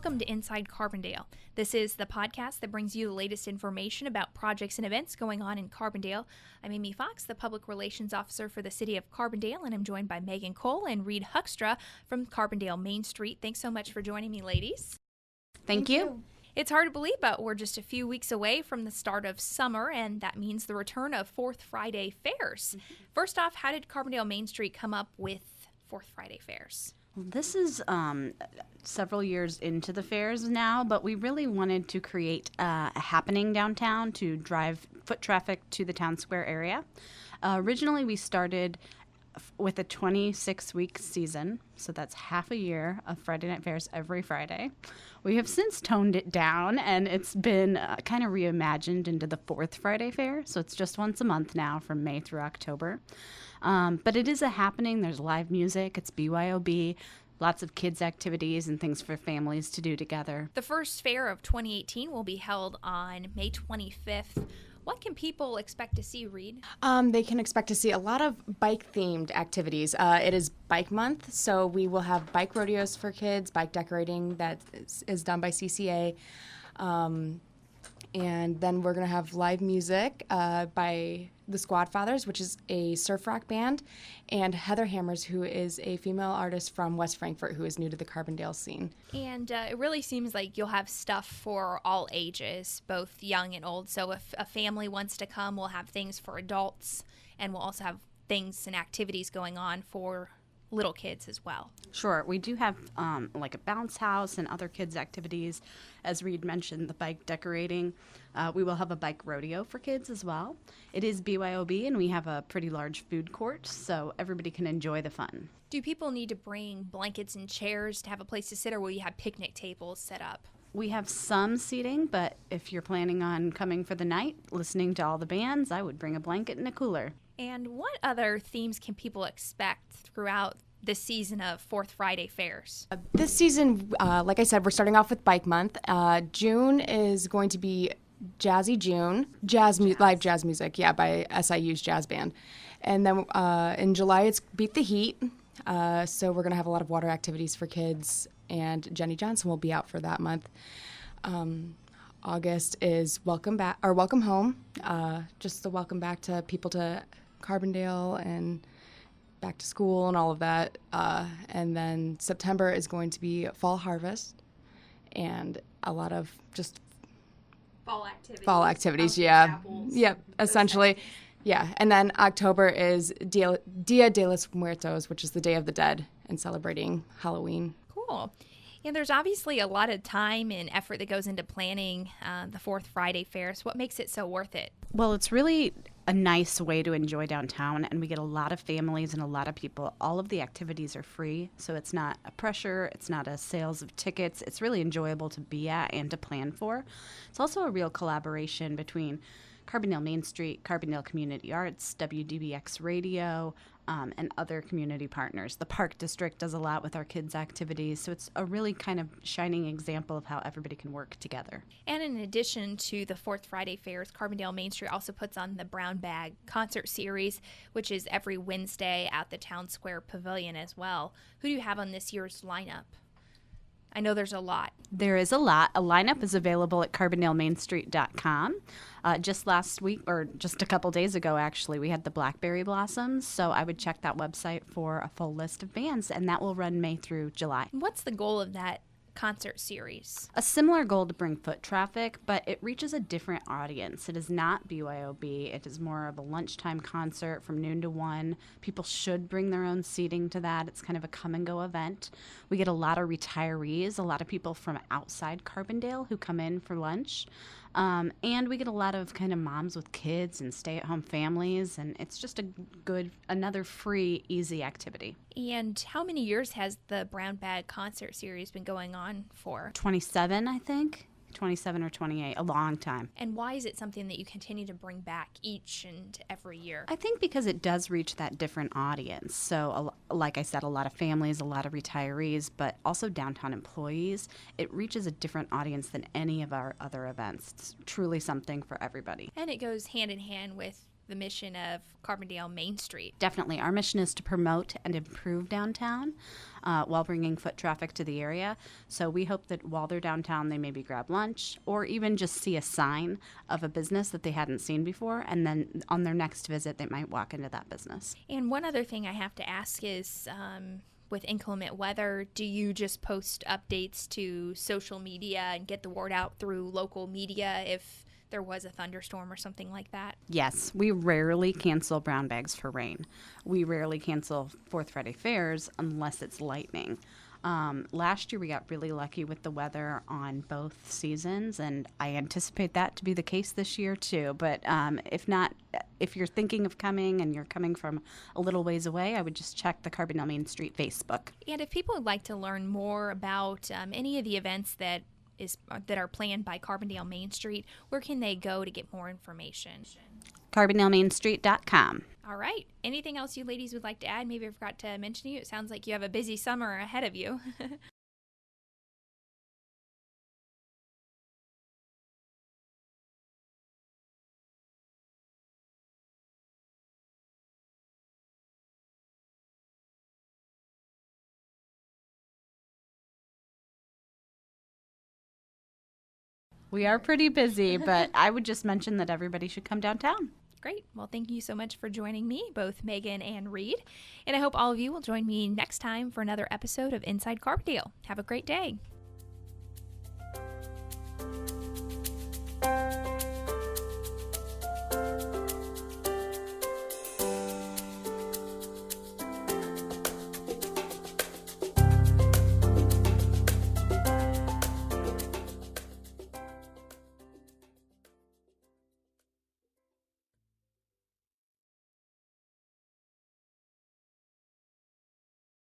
Welcome to Inside Carbondale. This is the podcast that brings you the latest information about projects and events going on in Carbondale. I'm Amy Fox, the Public Relations Officer for the City of Carbondale, and I'm joined by Meghan Cole and Hoekstra from Carbondale Main Street. Thanks so much for joining me, ladies. Thank you. It's hard to believe, but we're just a few weeks away from the start of summer, and that means the return of Fourth Friday fairs. First off, how did Carbondale Main Street come up with Fourth Friday fairs? Well, this is several years into the fairs now, but we really wanted to create a happening downtown to drive foot traffic to the town square area. Originally, we started with a 26-week season, so that's half a year of Friday Night Fairs every Friday. We have since toned it down, and it's been kind of reimagined into the Fourth Friday Fair, so it's just once a month now from May through October. But it is a happening. There's live music. It's BYOB. Lots of kids' activities and things for families to do together. The first fair of 2018 will be held on May 25th. What can people expect to see, Reed? They can expect to see a lot of bike-themed activities. It is Bike Month, so we will have bike rodeos for kids, bike decorating that is done by CCA. And then we're going to have live music by the Squad Fathers, which is a surf rock band, and Heather Hammers, who is a female artist from West Frankfort who is new to the Carbondale scene. And it really seems like you'll have stuff for all ages, both young and old. So if a family wants to come, we'll have things for adults, and we'll also have things and activities going on for little kids as well. Sure. We do have like a bounce house and other kids' activities. As Reed mentioned, the bike decorating. We will have a bike rodeo for kids as well. It is BYOB, and we have a pretty large food court, so everybody can enjoy the fun. Do people need to bring blankets and chairs to have a place to sit, or will you have picnic tables set up? We have some seating, but if you're planning on coming for the night, listening to all the bands, I would bring a blanket and a cooler. And what other themes can people expect throughout this season of Fourth Friday fairs? This season, like I said, we're starting off with Bike Month. June is going to be Jazzy June, live jazz music, by SIU's jazz band. And then in July, it's Beat the Heat. So we're going to have a lot of water activities for kids, and Jenny Johnson will be out for that month. August is Welcome Home, just the welcome back to people to Carbondale and back to school and all of that. And then September is going to be Fall Harvest and a lot of just fall activities, Apples, yep, essentially. Yeah, and then October is Dia de los Muertos, which is the Day of the Dead, and celebrating Halloween. Cool. And there's obviously a lot of time and effort that goes into planning the Fourth Friday fairs. What makes it so worth it? Well, it's really a nice way to enjoy downtown, and we get a lot of families and a lot of people. All of the activities are free, so it's not a pressure, it's not a sales of tickets. It's really enjoyable to be at and to plan for. It's also a real collaboration between Carbondale Main Street, Carbondale Community Arts, WDBX Radio, and other community partners. The Park District does a lot with our kids' activities, so it's a really kind of shining example of how everybody can work together. And in addition to the Fourth Friday fairs, Carbondale Main Street also puts on the Brown Bag concert series, which is every Wednesday at the Town Square Pavilion as well. Who do you have on this year's lineup? I know there's a lot. There is a lot. A lineup is available at carbondalemainstreet.com. Just last week, or just a couple days ago, actually, we had the Blackberry Blossoms, so I would check that website for a full list of bands, and that will run May through July. What's the goal of that concert series? A similar goal to bring foot traffic, but it reaches a different audience. It is not BYOB. It is more of a lunchtime concert from noon to 1. People should bring their own seating to that. It's kind of a come-and-go event. We get a lot of retirees, a lot of people from outside Carbondale who come in for lunch. And we get a lot of kind of moms with kids and stay-at-home families, and it's just another free, easy activity. And how many years has the Brown Bag concert series been going on for? 27, I think. 27 or 28, a long time. And why is it something that you continue to bring back each and every year? I think because it does reach that different audience. So like I said, a lot of families, a lot of retirees, but also downtown employees. It reaches a different audience than any of our other events. It's truly something for everybody. And it goes hand in hand with the mission of Carbondale Main Street. Definitely. Our mission is to promote and improve downtown while bringing foot traffic to the area. So we hope that while they're downtown, they maybe grab lunch or even just see a sign of a business that they hadn't seen before. And then on their next visit, they might walk into that business. And one other thing I have to ask is, with inclement weather, do you just post updates to social media and get the word out through local media if there was a thunderstorm or something like that? Yes, we rarely cancel brown bags for rain. We rarely cancel Fourth Friday fairs unless it's lightning. Last year we got really lucky with the weather on both seasons, and I anticipate that to be the case this year too. But if not, if you're thinking of coming and you're coming from a little ways away, I would just check the Carbondale Main Street Facebook. And if people would like to learn more about any of the events that are planned by Carbondale Main Street, where can they go to get more information? CarbondaleMainStreet.com. All right. Anything else you ladies would like to add? Maybe I forgot to mention you. It sounds like you have a busy summer ahead of you. We are pretty busy, but I would just mention that everybody should come downtown. Great. Well, thank you so much for joining me, both Megan and Reed. And I hope all of you will join me next time for another episode of Inside Carbondale. Have a great day.